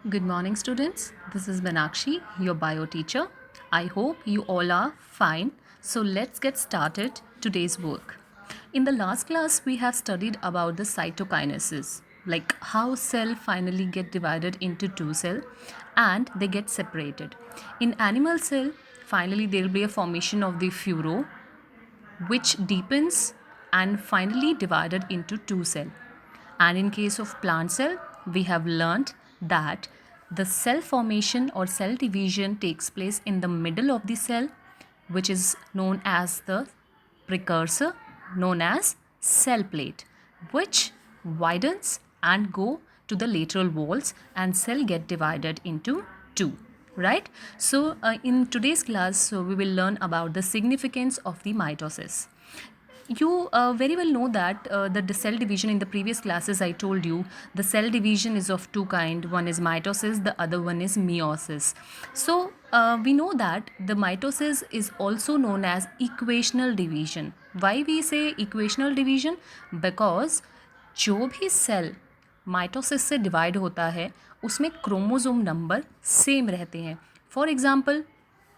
Good morning, students. This is Meenakshi, your bio teacher. I hope you all are fine. So let's get started today's work. In the last class, we have studied about the cytokinesis, like how cell finally get divided into two cell and they get separated. In animal cell, finally there will be a formation of the furo, which deepens and finally divided into two cell. And in case of plant cell, we have learnt that the cell formation or cell division takes place in the middle of the cell, which is known as the precursor, known as cell plate, which widens and go to the lateral walls and cell get divided into two, right? So in today's class, we will learn about the significance of the mitosis. You very well know that the cell division in the previous classes I told you the cell division is of two kind. One is mitosis, the other one is meiosis. So we know that the mitosis is also known as equational division. Why we say equational division? Because जो भी cell mitosis से divide होता है उसमें chromosome number same रहते हैं. For example,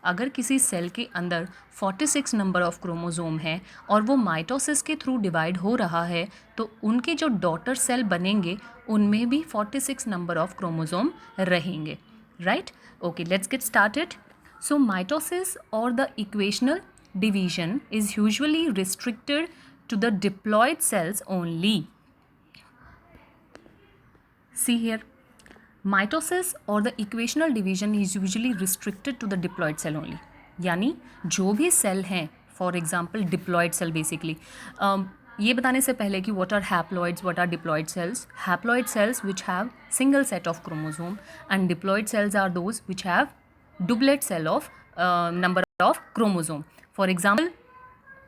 अगर किसी सेल के अंदर 46 नंबर ऑफ क्रोमोसोम है और वो माइटोसिस के थ्रू डिवाइड हो रहा है तो उनके जो डॉटर सेल बनेंगे उनमें भी 46 नंबर ऑफ क्रोमोसोम रहेंगे, right? Okay, let's get started. So mitosis or the equational division is usually restricted to the diploid cells only. See here, mitosis or the equational division is usually restricted to the diploid cell only. यानी जो भी cell हैं, for example diploid cell basically, ये बताने से पहले कि what are haploids, what are diploid cells. Haploid cells which have single set of chromosome and diploid cells are those which have duplet cell of number of chromosome. For example,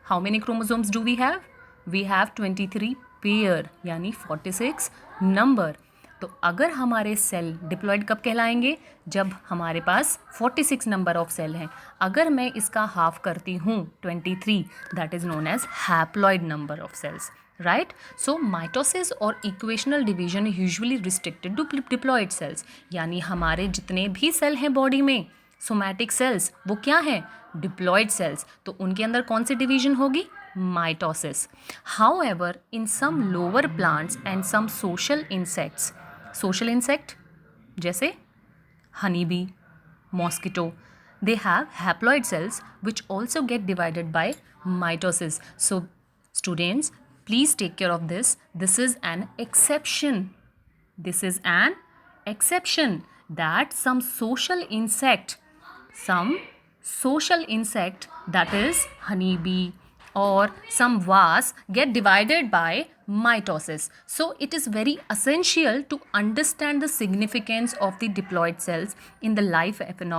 how many chromosomes do we have? We have 23 pair यानी 46 number. तो अगर हमारे cell diploid कब कहलाएंगे? जब हमारे पास 46 number of cell हैं. अगर मैं इसका हाफ करती हूँ 23, that is known as haploid number of cells, right? So mitosis or equational division usually restricted to diploid cells. यानी हमारे जितने भी सेल हैं बॉडी में, सोमैटिक सेल्स, वो क्या है? Diploid cells. तो उनके अंदर कौन सी डिवीजन होगी? Mitosis. However, in some lower plants and some social insects, social insect जैसे honey bee, mosquito, they have haploid cells which also get divided by mitosis. So students, please take care of this. This is an exception. This is an exception that some social insect that is honeybee or some wasp get divided by mitosis. So it is very essential to understand the significance of the diploid cells in the life of an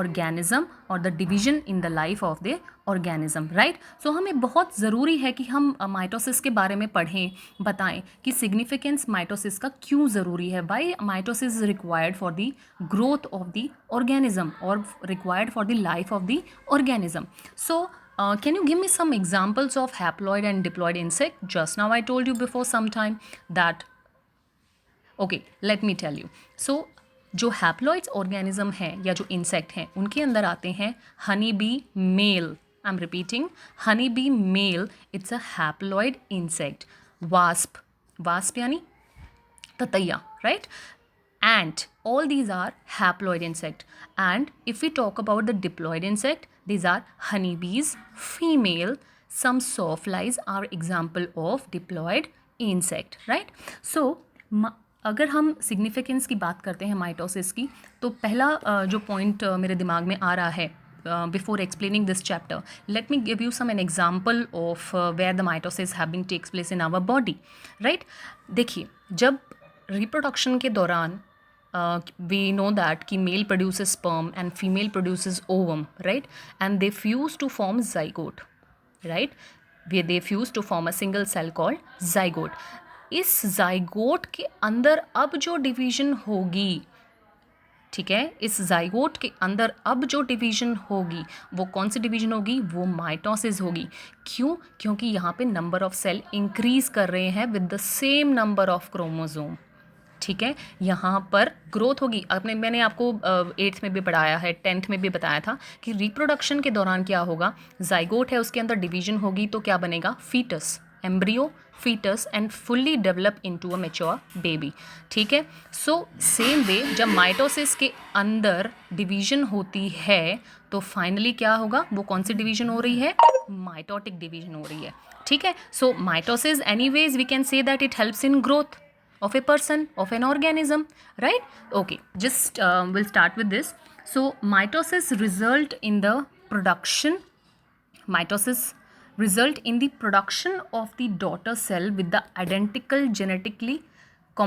organism or the division in the life of the organism, right? So हमें बहुत ज़रूरी है कि हम mitosis के बारे में पढ़ें, बताएं कि सिग्निफिकेंस माइटोसिस का क्यों ज़रूरी है. Why mitosis is required for the growth of the organism और required for the life of the organism. So can you give me some examples of haploid and diploid insect? Just now I told you before some time that, okay, let me tell you. So जो haploids organism हैं या जो insect हैं उनके अंदर आते हैं honey bee male. I am repeating, honey bee male, it's a haploid insect. Wasp, wasp यानी ततैया, right? Ant, all these are haploid insect. And if we talk about the diploid insect, these are honeybees, female. Some sawflies are example of diploid insect, right? So अगर हम significance की बात करते हैं mitosis की, तो पहला जो पॉइंट मेरे दिमाग में आ रहा है before explaining this chapter, let me give you an example of where the mitosis having takes place in our body, right? देखिए, जब रिप्रोडक्शन के दौरान we know that कि male produces sperm and female produces ovum, right? And they fuse to form zygote, right? They fuse to form a single cell called zygote. इस zygote के अंदर अब जो डिवीजन होगी, ठीक है, इस जाइगोट के अंदर अब जो डिवीजन होगी वो कौन सी डिवीजन होगी? वो माइटोसिस होगी. क्यों? क्योंकि यहाँ पे नंबर ऑफ सेल इंक्रीज कर रहे हैं with the same number of chromosome. ठीक है, यहाँ पर ग्रोथ होगी। मैंने आपको 8th में भी पढ़ाया है, 10th में भी बताया था कि रिप्रोडक्शन के दौरान क्या होगा, जाइगोट है उसके अंदर डिवीजन होगी तो क्या बनेगा, foetus, embryo, foetus and fully develop into a mature baby. ठीक है, सो सेम वे जब माइटोसिस के अंदर डिवीजन होती है तो फाइनली क्या होगा, वो कौन सी डिवीजन हो रही है, माइटोटिक डिवीजन हो रही है। ठीक है, so mitosis anyways we can say that it helps in growth of a person, of an organism, right? Okay, just we'll start with this. So mitosis result in the production of the daughter cell with the identical genetically